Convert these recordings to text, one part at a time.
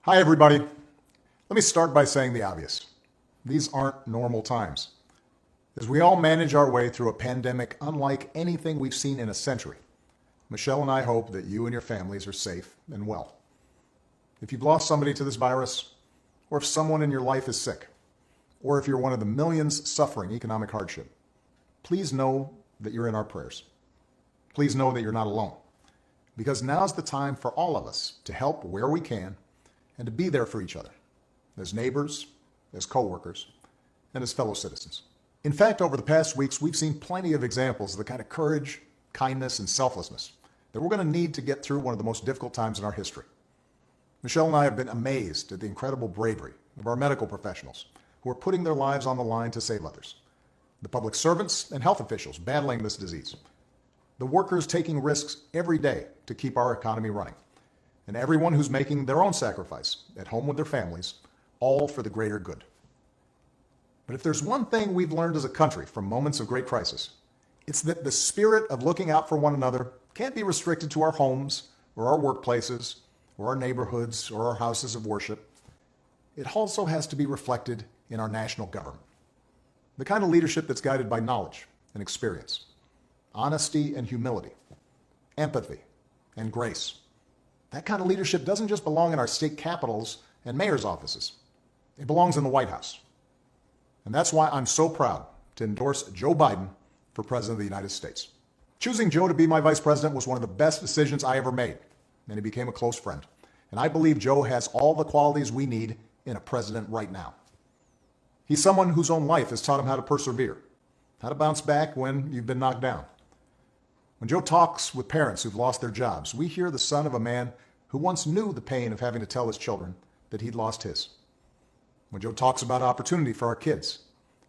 Hi, everybody. Let me start by saying the obvious. These aren't normal times. As we all manage our way through a pandemic unlike anything we've seen in a century, Michelle and I hope that you and your families are safe and well. If you've lost somebody to this virus, or if someone in your life is sick, or if you're one of the millions suffering economic hardship, please know that you're in our prayers. Please know that you're not alone, because now's the time for all of us to help where we can and to be there for each other, as neighbors, as coworkers, and as fellow citizens. In fact, over the past weeks, we've seen plenty of examples of the kind of courage, kindness, and selflessness that we're going to need to get through one of the most difficult times in our history. Michelle and I have been amazed at the incredible bravery of our medical professionals who are putting their lives on the line to save others, the public servants and health officials battling this disease, the workers taking risks every day to keep our economy running, and everyone who's making their own sacrifice at home with their families, all for the greater good. But if there's one thing we've learned as a country from moments of great crisis, it's that the spirit of looking out for one another can't be restricted to our homes or our workplaces or our neighborhoods or our houses of worship. It also has to be reflected in our national government. The kind of leadership that's guided by knowledge and experience, honesty and humility, empathy and grace. That kind of leadership doesn't just belong in our state capitals and mayor's offices. It belongs in the White House. And that's why I'm so proud to endorse Joe Biden for President of the United States. Choosing Joe to be my vice president was one of the best decisions I ever made, and he became a close friend. And I believe Joe has all the qualities we need in a president right now. He's someone whose own life has taught him how to persevere, how to bounce back when you've been knocked down. When Joe talks with parents who've lost their jobs, we hear the son of a man who once knew the pain of having to tell his children that he'd lost his. When Joe talks about opportunity for our kids,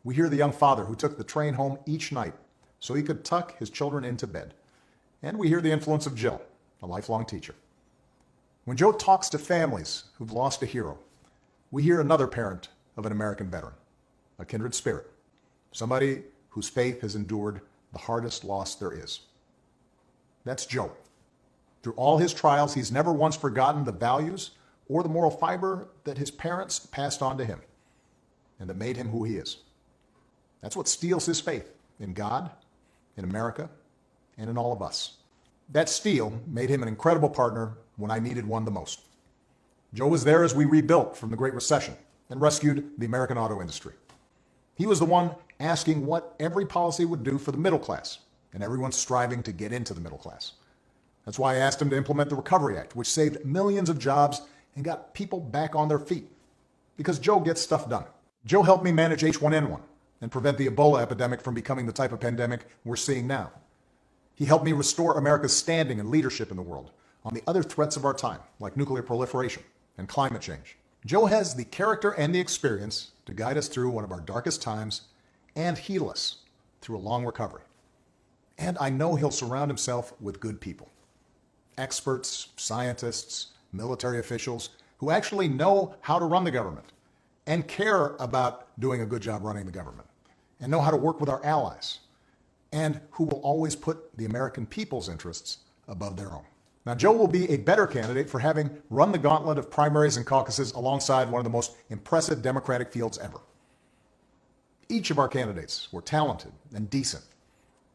we hear the young father who took the train home each night so he could tuck his children into bed. And we hear the influence of Jill, a lifelong teacher. When Joe talks to families who've lost a hero, we hear another parent of an American veteran, a kindred spirit, somebody whose faith has endured the hardest loss there is. That's Joe. Through all his trials, he's never once forgotten the values or the moral fiber that his parents passed on to him and that made him who he is. That's what steels his faith in God, in America, and in all of us. That steel made him an incredible partner when I needed one the most. Joe was there as we rebuilt from the Great Recession and rescued the American auto industry. He was the one asking what every policy would do for the middle class, and everyone's striving to get into the middle class. That's why I asked him to implement the Recovery Act, which saved millions of jobs and got people back on their feet. Because Joe gets stuff done. Joe helped me manage H1N1 and prevent the Ebola epidemic from becoming the type of pandemic we're seeing now. He helped me restore America's standing and leadership in the world on the other threats of our time, like nuclear proliferation and climate change. Joe has the character and the experience to guide us through one of our darkest times and heal us through a long recovery. And I know he'll surround himself with good people. Experts, scientists, military officials who actually know how to run the government and care about doing a good job running the government and know how to work with our allies and who will always put the American people's interests above their own. Now, Joe will be a better candidate for having run the gauntlet of primaries and caucuses alongside one of the most impressive Democratic fields ever. Each of our candidates were talented and decent,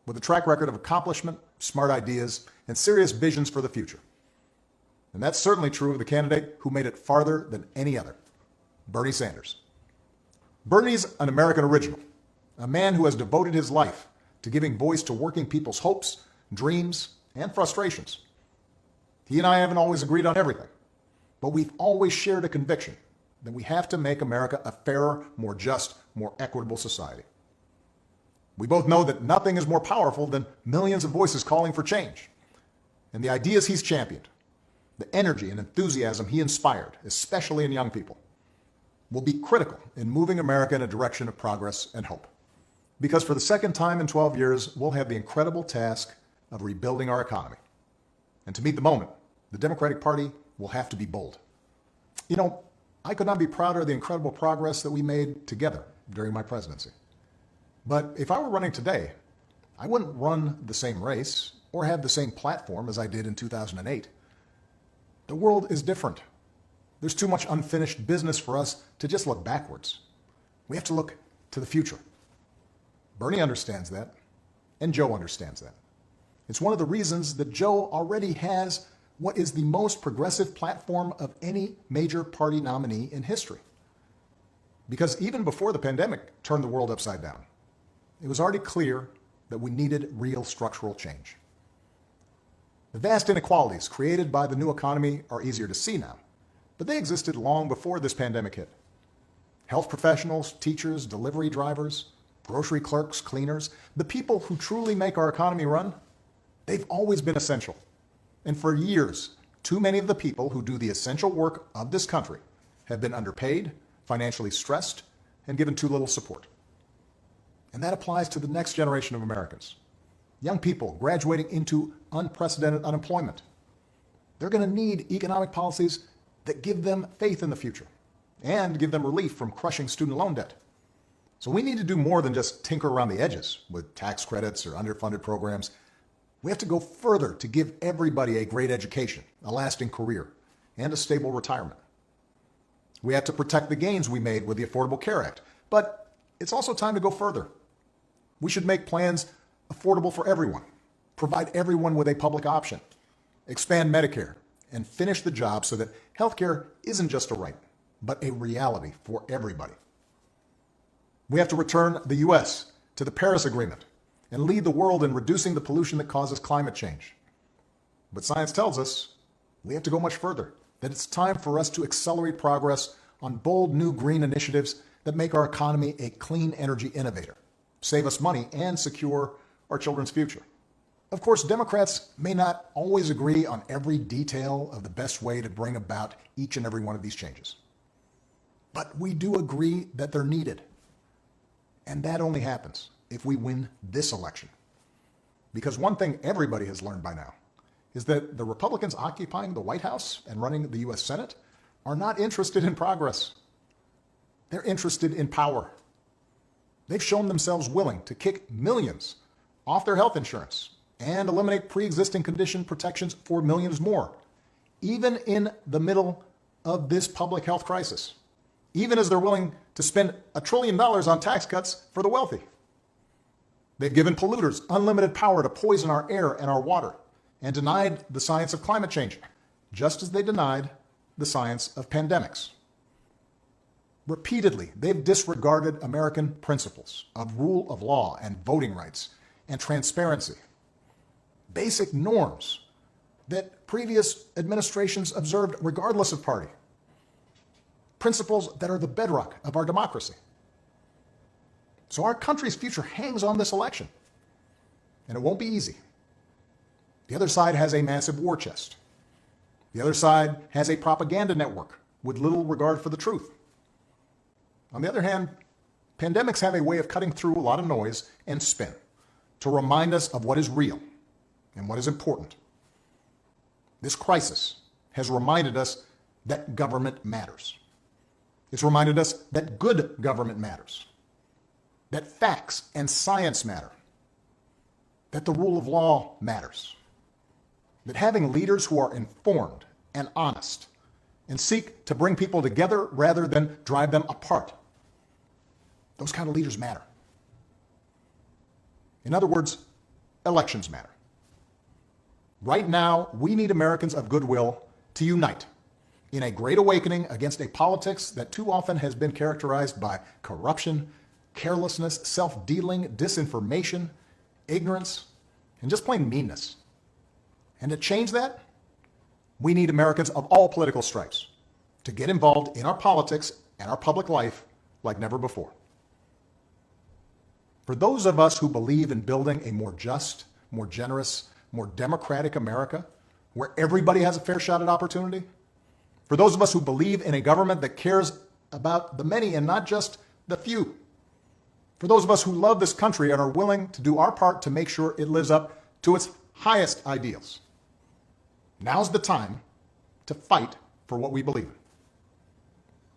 with a track record of accomplishment, smart ideas, and serious visions for the future. And that's certainly true of the candidate who made it farther than any other, Bernie Sanders. Bernie's an American original, a man who has devoted his life to giving voice to working people's hopes, dreams, and frustrations. He and I haven't always agreed on everything, but we've always shared a conviction that we have to make America a fairer, more just, more equitable society. We both know that nothing is more powerful than millions of voices calling for change. And the ideas he's championed, the energy and enthusiasm he inspired, especially in young people, will be critical in moving America in a direction of progress and hope. Because for the second time in 12 years, we'll have the incredible task of rebuilding our economy. And to meet the moment, the Democratic Party will have to be bold. You know, I could not be prouder of the incredible progress that we made together during my presidency. But if I were running today, I wouldn't run the same race or have the same platform as I did in 2008. The world is different. There's too much unfinished business for us to just look backwards. We have to look to the future. Bernie understands that, and Joe understands that. It's one of the reasons that Joe already has what is the most progressive platform of any major party nominee in history. Because even before the pandemic turned the world upside down, it was already clear that we needed real structural change. The vast inequalities created by the new economy are easier to see now, but they existed long before this pandemic hit. Health professionals, teachers, delivery drivers, grocery clerks, cleaners, the people who truly make our economy run, they've always been essential. And for years, too many of the people who do the essential work of this country have been underpaid, financially stressed, and given too little support. And that applies to the next generation of Americans. Young people graduating into unprecedented unemployment. They're going to need economic policies that give them faith in the future and give them relief from crushing student loan debt. So we need to do more than just tinker around the edges with tax credits or underfunded programs. We have to go further to give everybody a great education, a lasting career, and a stable retirement. We have to protect the gains we made with the Affordable Care Act, but it's also time to go further. We should make plans affordable for everyone, provide everyone with a public option, expand Medicare, and finish the job so that healthcare isn't just a right, but a reality for everybody. We have to return the U.S. to the Paris Agreement and lead the world in reducing the pollution that causes climate change. But science tells us we have to go much further, that it's time for us to accelerate progress on bold new green initiatives that make our economy a clean energy innovator, save us money, and secure our children's future. Of course, Democrats may not always agree on every detail of the best way to bring about each and every one of these changes. But we do agree that they're needed. And that only happens if we win this election. Because one thing everybody has learned by now is that the Republicans occupying the White House and running the U.S. Senate are not interested in progress. They're interested in power. They've shown themselves willing to kick millions off their health insurance and eliminate pre-existing condition protections for millions more, even in the middle of this public health crisis, even as they're willing to spend $1 trillion on tax cuts for the wealthy. They've given polluters unlimited power to poison our air and our water and denied the science of climate change, just as they denied the science of pandemics. Repeatedly, they've disregarded American principles of rule of law and voting rights and transparency, basic norms that previous administrations observed regardless of party, principles that are the bedrock of our democracy. So our country's future hangs on this election, and it won't be easy. The other side has a massive war chest. The other side has a propaganda network with little regard for the truth. On the other hand, pandemics have a way of cutting through a lot of noise and spin to remind us of what is real and what is important. This crisis has reminded us that government matters. It's reminded us that good government matters, that facts and science matter, that the rule of law matters, that having leaders who are informed and honest and seek to bring people together rather than drive them apart, those kind of leaders matter. In other words, elections matter. Right now, we need Americans of goodwill to unite in a great awakening against a politics that too often has been characterized by corruption, carelessness, self-dealing, disinformation, ignorance, and just plain meanness. And to change that, we need Americans of all political stripes to get involved in our politics and our public life like never before. For those of us who believe in building a more just, more generous, more democratic America, where everybody has a fair shot at opportunity, for those of us who believe in a government that cares about the many and not just the few, for those of us who love this country and are willing to do our part to make sure it lives up to its highest ideals, now's the time to fight for what we believe in.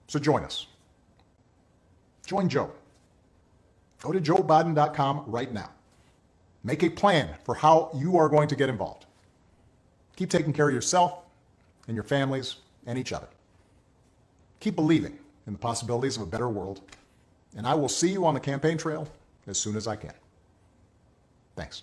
So join us. Join Joe. Go to joebiden.com right now. Make a plan for how you are going to get involved. Keep taking care of yourself and your families and each other. keep believing in the possibilities of a better world, and I will see you on the campaign trail as soon as I can. Thanks.